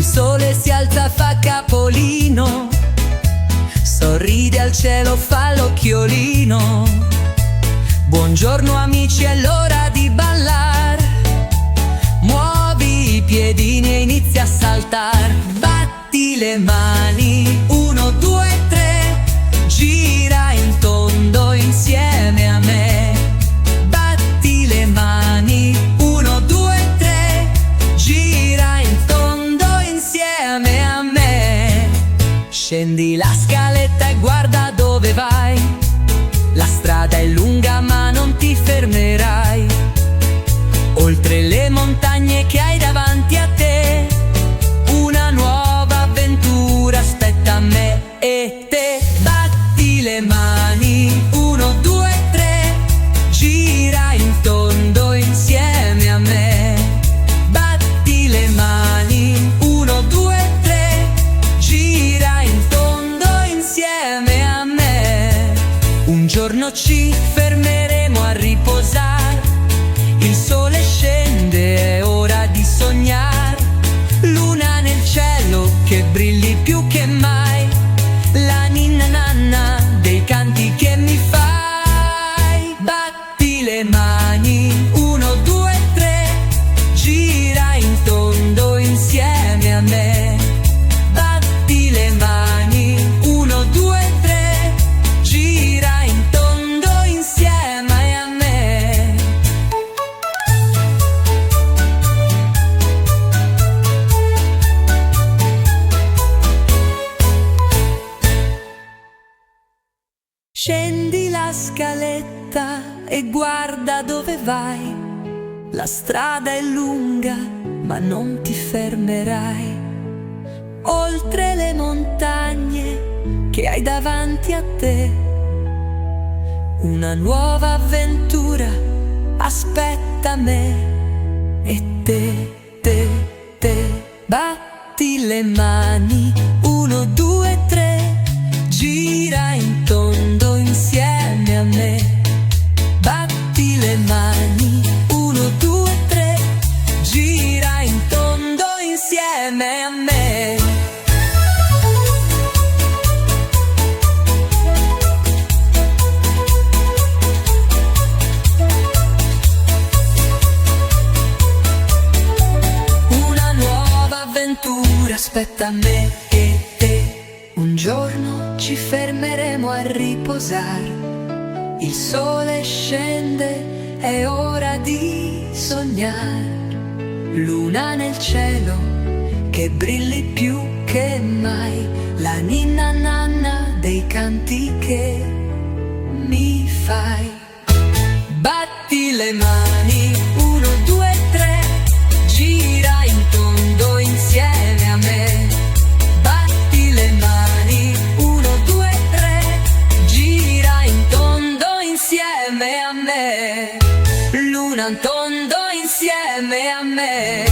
Il sole si alza, fa capolino, sorride al cielo, fa l'occhiolino. Buongiorno amici, è l'ora di ballar. Muovi i piedini e inizia a saltar. Batti le mani, 1, 2, 3, gira in tondo insieme a me. Batti le mani, 1, 2, 3, gira in tondo insieme a me. Scendi la scaletta e guarda dove vai. La strada è lunga ma non ti fermerai. Oltre le montagne che hai davanti a te, una nuova avventura aspetta me e te. Batti le mani, 1, 2, 3, gira in tondo insieme a me. Batti le mani, 1, 2, 3, gira in tondo insieme a me. Un giorno ci fermeremo a riposare. Il sole scende, è ora di sognare. Luna nel cielo che brilli più che mai. La ninna nanna dei canti che mi fai. Batti le mani, 1, 2, 3, gira in tondo insieme a me. Batti le mani, 1, 2, 3, gira in tondo insieme a me. Scendi la scaletta e guarda dove vai. La strada è lunga ma non ti fermerai. Oltre le montagne che hai davanti a te, una nuova avventura aspetta me e te. Batti le mani, 1, 2, 3, gira in tondo insieme a me. Batti le mani, 1, 2, 3, gira in tondo insieme a me. Una nuova avventura aspetta me e te. Un giorno ci fermeremo a riposare. Il sole scende, è ora di sognare. Luna nel cielo che brilli più che mai. La ninna nanna dei canti che mi fai. Batti le mani, 1, 2, 3, gira in tondo insieme a me. Batti le mani, 1, 2, 3, gira in tondo insieme a me. Luna in tondo insieme a me.